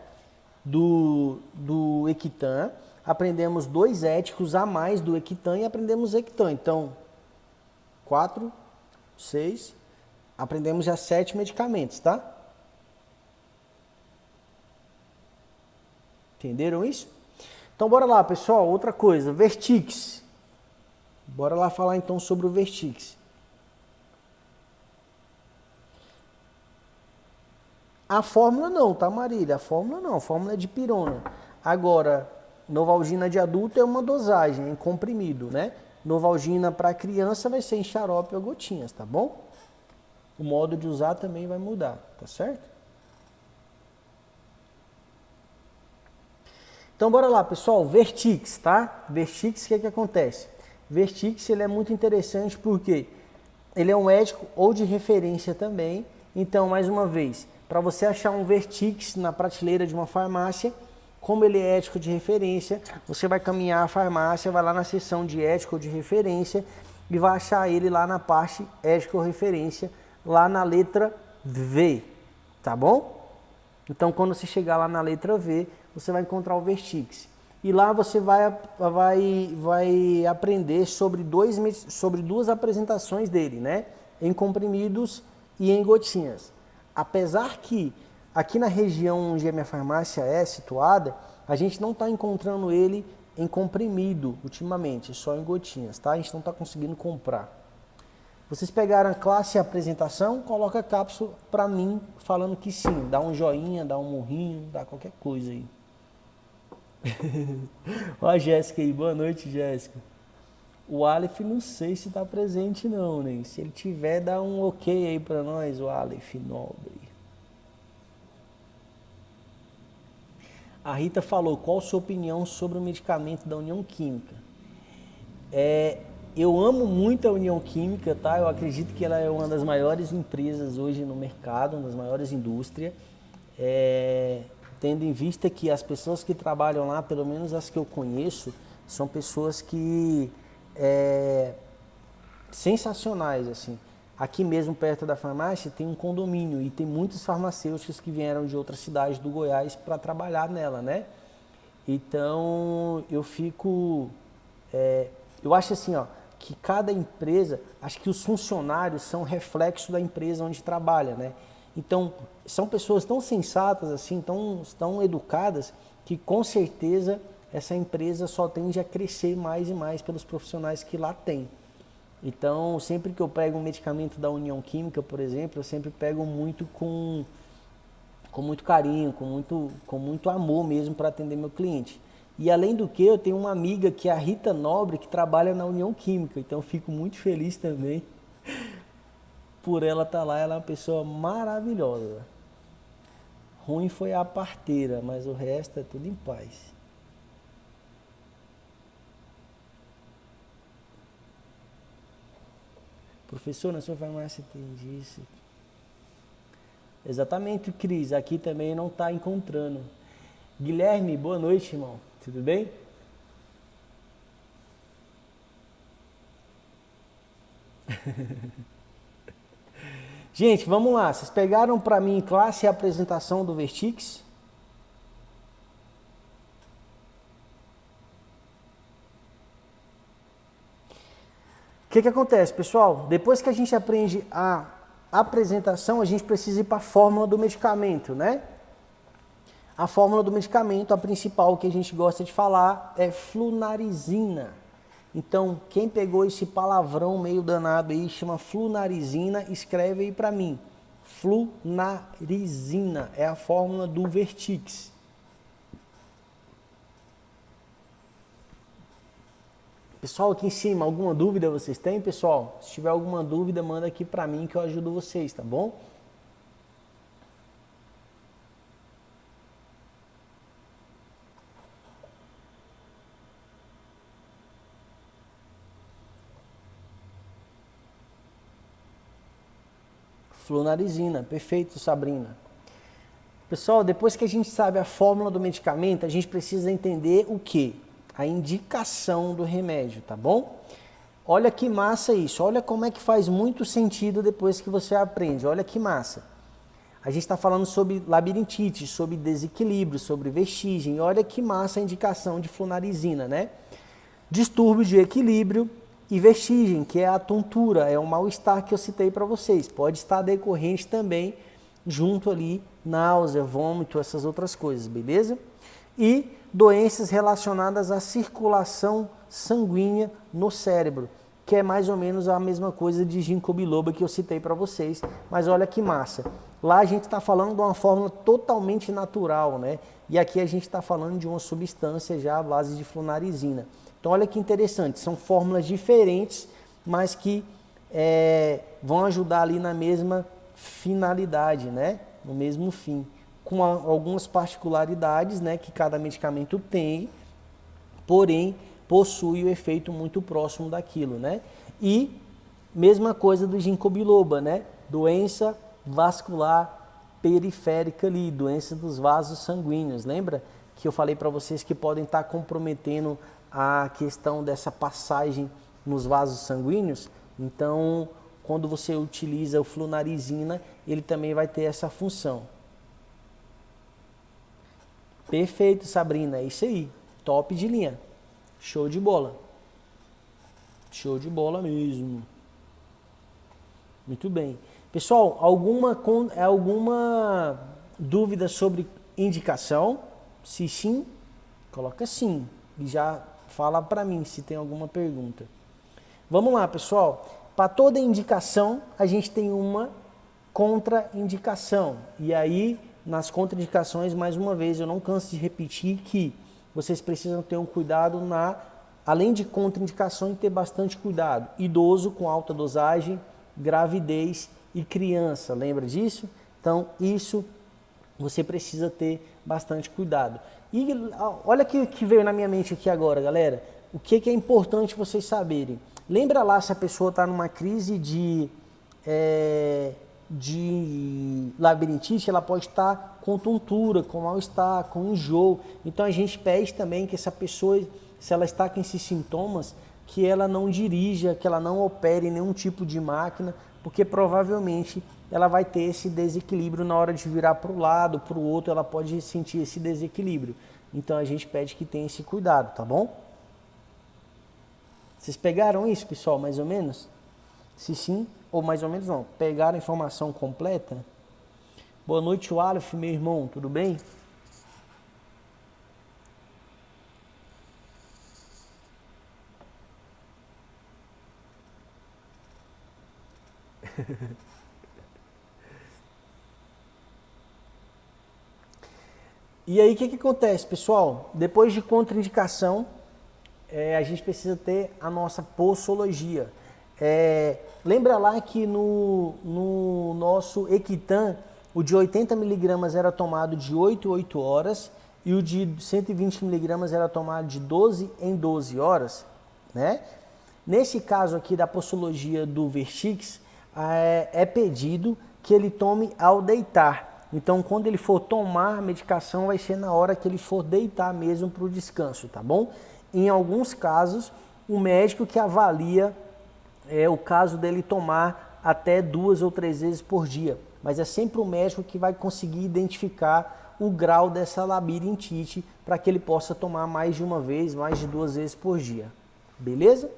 do Equitan, aprendemos 2 éticos a mais do Equitan e aprendemos Equitan, então, 4, 6, aprendemos já 7 medicamentos, tá? Entenderam isso? Então bora lá, pessoal, outra coisa, Vertix. Bora lá falar então sobre o Vertix. A fórmula não, tá, Marília? A fórmula não, a fórmula é de pirona. Agora, Novalgina de adulto é uma dosagem, em comprimido, né? Novalgina para criança vai ser em xarope ou gotinhas, tá bom? O modo de usar também vai mudar, tá certo? Então bora lá, pessoal, Vertix, tá? Vertix, o que acontece? Vertix, ele é muito interessante porque ele é um ético ou de referência também. Então, mais uma vez, para você achar um Vertix na prateleira de uma farmácia, como ele é ético de referência, você vai caminhar à farmácia, vai lá na seção de ético ou de referência e vai achar ele lá na parte ético ou referência, lá na letra V, tá bom? Então, quando você chegar lá na letra V, você vai encontrar o Vertix. E lá você vai aprender sobre duas apresentações dele, né? Em comprimidos e em gotinhas. Apesar que aqui na região onde a minha farmácia é situada, a gente não está encontrando ele em comprimido ultimamente, só em gotinhas, tá? A gente não está conseguindo comprar. Vocês pegaram a classe e a apresentação, coloca a cápsula para mim falando que sim. Dá um joinha, dá um murrinho, dá qualquer coisa aí. Ó a Jéssica aí, boa noite, Jéssica. O Aleph não sei se está presente não, né? Se ele tiver, dá um ok aí para nós, o Aleph nobre. A Rita falou, qual a sua opinião sobre o medicamento da União Química? eu amo muito a União Química, tá? Eu acredito que ela é uma das maiores empresas hoje no mercado, uma das maiores indústrias. Tendo em vista que as pessoas que trabalham lá, pelo menos as que eu conheço, são pessoas que sensacionais, assim. Aqui mesmo perto da farmácia tem um condomínio e tem muitos farmacêuticos que vieram de outras cidades do Goiás para trabalhar nela, né? Então eu fico, eu acho assim, ó, que cada empresa, acho que os funcionários são reflexo da empresa onde trabalha, né? Então são pessoas tão sensatas assim, tão educadas, que com certeza essa empresa só tende a crescer mais e mais pelos profissionais que lá tem. Então, sempre que eu pego um medicamento da União Química, por exemplo, eu sempre pego muito com muito carinho, com muito amor mesmo para atender meu cliente. E além do que, eu tenho uma amiga que é a Rita Nobre, que trabalha na União Química, então eu fico muito feliz também por ela estar lá. Ela é uma pessoa maravilhosa. Ruim foi a parteira, mas o resto é tudo em paz. Professor, na sua farmácia tem disso. Exatamente, Cris. Aqui também não está encontrando. Guilherme, boa noite, irmão. Tudo bem? Gente, vamos lá. Vocês pegaram para mim em classe a apresentação do Vertix? O que acontece, pessoal? Depois que a gente aprende a apresentação, a gente precisa ir para a fórmula do medicamento, né? A fórmula do medicamento, a principal que a gente gosta de falar é flunarizina. Então, quem pegou esse palavrão meio danado aí, chama flunarizina, escreve aí para mim. Flunarizina é a fórmula do Vertix. Pessoal, aqui em cima, alguma dúvida vocês têm, pessoal? Se tiver alguma dúvida, manda aqui para mim que eu ajudo vocês, tá bom? Flunarizina, perfeito, Sabrina. Pessoal, depois que a gente sabe a fórmula do medicamento, a gente precisa entender o quê? A indicação do remédio, tá bom? Olha que massa isso, olha como é que faz muito sentido depois que você aprende, olha que massa. A gente está falando sobre labirintite, sobre desequilíbrio, sobre vestigem, olha que massa a indicação de flunarizina, né? Distúrbio de equilíbrio e vestigem, que é a tontura, é o mal-estar que eu citei para vocês. Pode estar decorrente também, junto ali, náusea, vômito, essas outras coisas, beleza? E doenças relacionadas à circulação sanguínea no cérebro, que é mais ou menos a mesma coisa de ginkgo biloba que eu citei para vocês, mas olha que massa. Lá a gente está falando de uma fórmula totalmente natural, né? E aqui a gente está falando de uma substância já à base de flunarizina. Então olha que interessante, são fórmulas diferentes, mas que vão ajudar ali na mesma finalidade, né? No mesmo fim, com algumas particularidades, né, que cada medicamento tem, porém possui o efeito muito próximo daquilo, né? E mesma coisa do ginkgo biloba, né? Doença vascular periférica ali, doença dos vasos sanguíneos. Lembra que eu falei para vocês que podem estar comprometendo a questão dessa passagem nos vasos sanguíneos? Então, quando você utiliza o flunarizina, ele também vai ter essa função. Perfeito, Sabrina, é isso aí. Top de linha. Show de bola. Show de bola mesmo. Muito bem. Pessoal, alguma dúvida sobre indicação? Se sim, coloca sim. E já fala para mim se tem alguma pergunta. Vamos lá, pessoal. Para toda indicação, a gente tem uma contraindicação. E aí, nas contraindicações, mais uma vez, eu não canso de repetir que vocês precisam ter um cuidado além de contraindicações, ter bastante cuidado. Idoso com alta dosagem, gravidez e criança, lembra disso? Então, isso você precisa ter bastante cuidado. E olha o que veio na minha mente aqui agora, galera. O que é importante vocês saberem? Lembra lá se a pessoa está numa crise de labirintite, ela pode estar com tontura, com mal-estar, com enjoo. Então a gente pede também que essa pessoa, se ela está com esses sintomas, que ela não dirija, que ela não opere nenhum tipo de máquina, porque provavelmente ela vai ter esse desequilíbrio na hora de virar para o lado, para o outro, ela pode sentir esse desequilíbrio. Então a gente pede que tenha esse cuidado, tá bom? Vocês pegaram isso, pessoal, mais ou menos? Se sim, ou mais ou menos não, pegaram a informação completa? Boa noite, Aleph, meu irmão, tudo bem? E aí, o que acontece, pessoal? Depois de contraindicação, a gente precisa ter a nossa posologia. Lembra lá que no nosso Equitan, o de 80 miligramas era tomado de 8 em 8 horas e o de 120 miligramas era tomado de 12 em 12 horas, né? Nesse caso aqui da posologia do Vertix, é pedido que ele tome ao deitar. Então, quando ele for tomar a medicação, vai ser na hora que ele for deitar mesmo para o descanso, tá bom? Em alguns casos, o médico que avalia o caso dele tomar até 2 ou 3 vezes por dia. Mas é sempre o médico que vai conseguir identificar o grau dessa labirintite para que ele possa tomar mais de uma vez, mais de 2 vezes por dia. Beleza?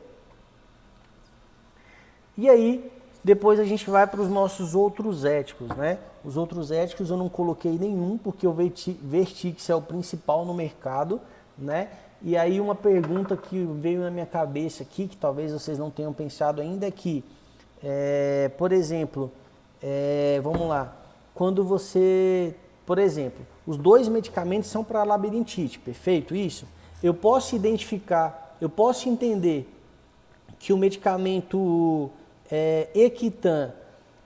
E aí, depois a gente vai para os nossos outros éticos, né? Os outros éticos eu não coloquei nenhum, porque o Vertix é o principal no mercado, né? E aí uma pergunta que veio na minha cabeça aqui, que talvez vocês não tenham pensado ainda, é que, por exemplo, vamos lá, quando você, por exemplo, os 2 medicamentos são para labirintite, perfeito isso? Eu posso identificar, eu posso entender que o medicamento Equitan,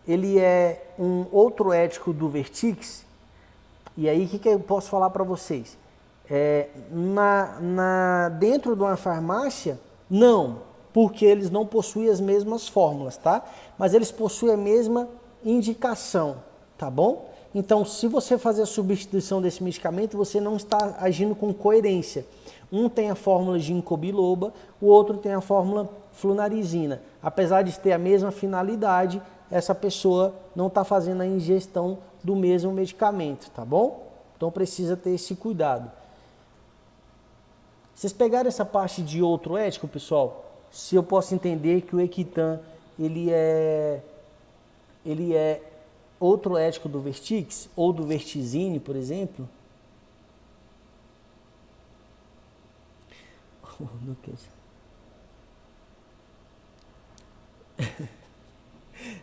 ele é um outro ético do Vertix, e aí o que eu posso falar para vocês? Dentro de uma farmácia, não, porque eles não possuem as mesmas fórmulas, tá? Mas eles possuem a mesma indicação, tá bom? Então, se você fazer a substituição desse medicamento, você não está agindo com coerência. Um tem a fórmula ginkgo biloba, o outro tem a fórmula flunarizina. Apesar de ter a mesma finalidade, essa pessoa não está fazendo a ingestão do mesmo medicamento, tá bom? Então precisa ter esse cuidado. Vocês pegaram essa parte de outro ético, pessoal? Se eu posso entender que o Equitan, ele é outro ético do Vertix, ou do Vertizine, por exemplo?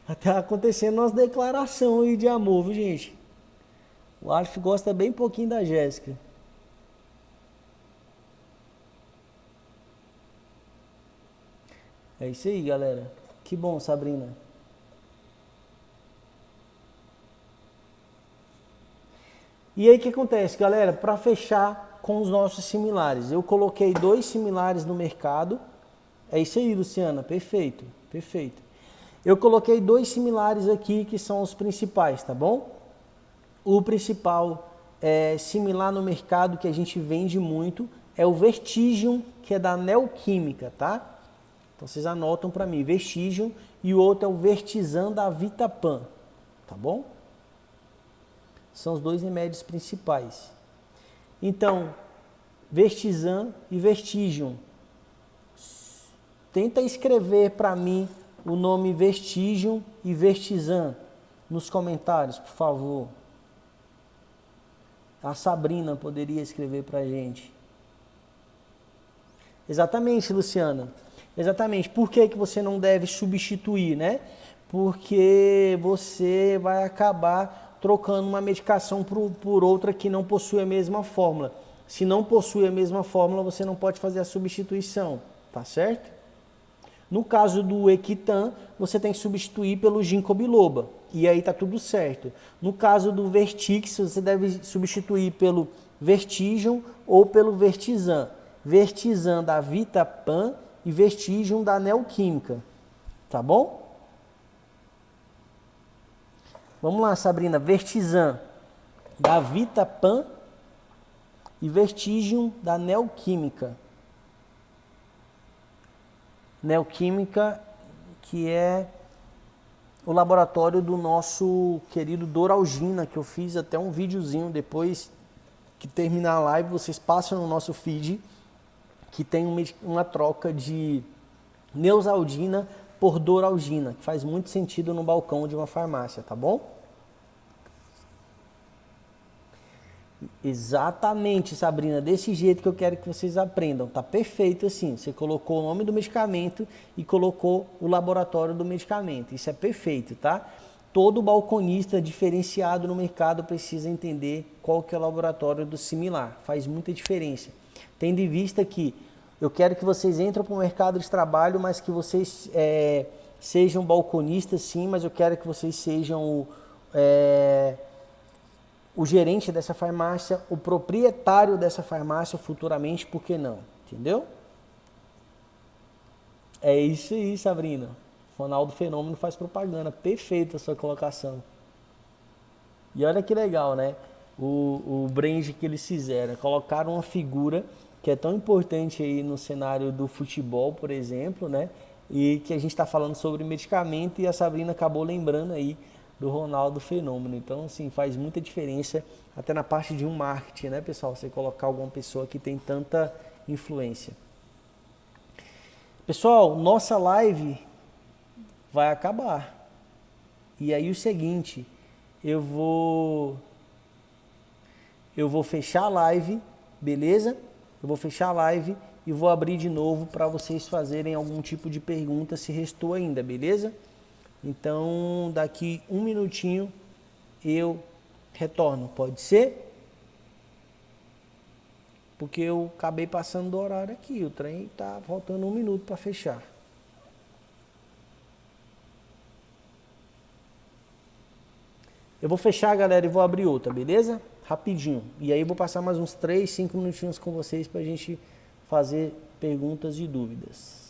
Até acontecendo umas declarações aí de amor, viu, gente? O Aleph gosta bem pouquinho da Jéssica. É isso aí, galera. Que bom, Sabrina. E aí o que acontece, galera? Para fechar com os nossos similares. Eu coloquei 2 similares no mercado. É isso aí, Luciana. Perfeito, perfeito. Eu coloquei 2 similares aqui que são os principais, tá bom? O principal similar no mercado que a gente vende muito é o Vertigium, que é da Neoquímica, tá? Então vocês anotam para mim, Vertigium, e o outro é o Vertizan da Vitapan, tá bom? São os 2 remédios principais. Então, Vertizan e Vertigium. Tenta escrever para mim o nome Vertigium e Vertizan nos comentários, por favor. A Sabrina poderia escrever para a gente. Exatamente, Luciana. Exatamente. Por que você não deve substituir, né? Porque você vai acabar trocando uma medicação por outra que não possui a mesma fórmula. Se não possui a mesma fórmula, você não pode fazer a substituição, tá certo? No caso do Equitan, você tem que substituir pelo ginkgo biloba, e aí tá tudo certo. No caso do Vertix, você deve substituir pelo Vertigium ou pelo Vertizan. Vertizan da Vitapan e Vertigium da Neoquímica, tá bom? Vamos lá, Sabrina. Vertizan da Vitapan e Vertigium da Neoquímica. Neoquímica, que é o laboratório do nosso querido Doralgina, que eu fiz até um videozinho depois que terminar a live, vocês passam no nosso feed, que tem uma troca de Neosaldina por Doralgina, que faz muito sentido no balcão de uma farmácia, tá bom? Exatamente, Sabrina, desse jeito que eu quero que vocês aprendam, tá perfeito assim, você colocou o nome do medicamento e colocou o laboratório do medicamento, isso é perfeito, tá? Todo balconista diferenciado no mercado precisa entender qual que é o laboratório do similar, faz muita diferença. Tendo em vista que eu quero que vocês entrem para o mercado de trabalho, mas que vocês sejam balconistas sim, mas eu quero que vocês sejam o gerente dessa farmácia, o proprietário dessa farmácia futuramente, por que não? Entendeu? É isso aí, Sabrina. Ronaldo Fenômeno faz propaganda. Perfeita a sua colocação. E olha que legal, né? O brand que eles fizeram. Colocaram uma figura que é tão importante aí no cenário do futebol, por exemplo, né? E que a gente está falando sobre medicamento e a Sabrina acabou lembrando aí do Ronaldo Fenômeno. Então, assim, faz muita diferença até na parte de um marketing, né, pessoal? Você colocar alguma pessoa que tem tanta influência. Pessoal, nossa live vai acabar. E aí o seguinte, eu vou fechar a live, beleza? Eu vou fechar a live e vou abrir de novo para vocês fazerem algum tipo de pergunta se restou ainda, beleza? Então, daqui um minutinho eu retorno, pode ser? Porque eu acabei passando do horário aqui, o trem tá faltando um minuto para fechar. Eu vou fechar, galera, e vou abrir outra, beleza? Rapidinho. E aí eu vou passar mais uns 3, 5 minutinhos com vocês para a gente fazer perguntas e dúvidas.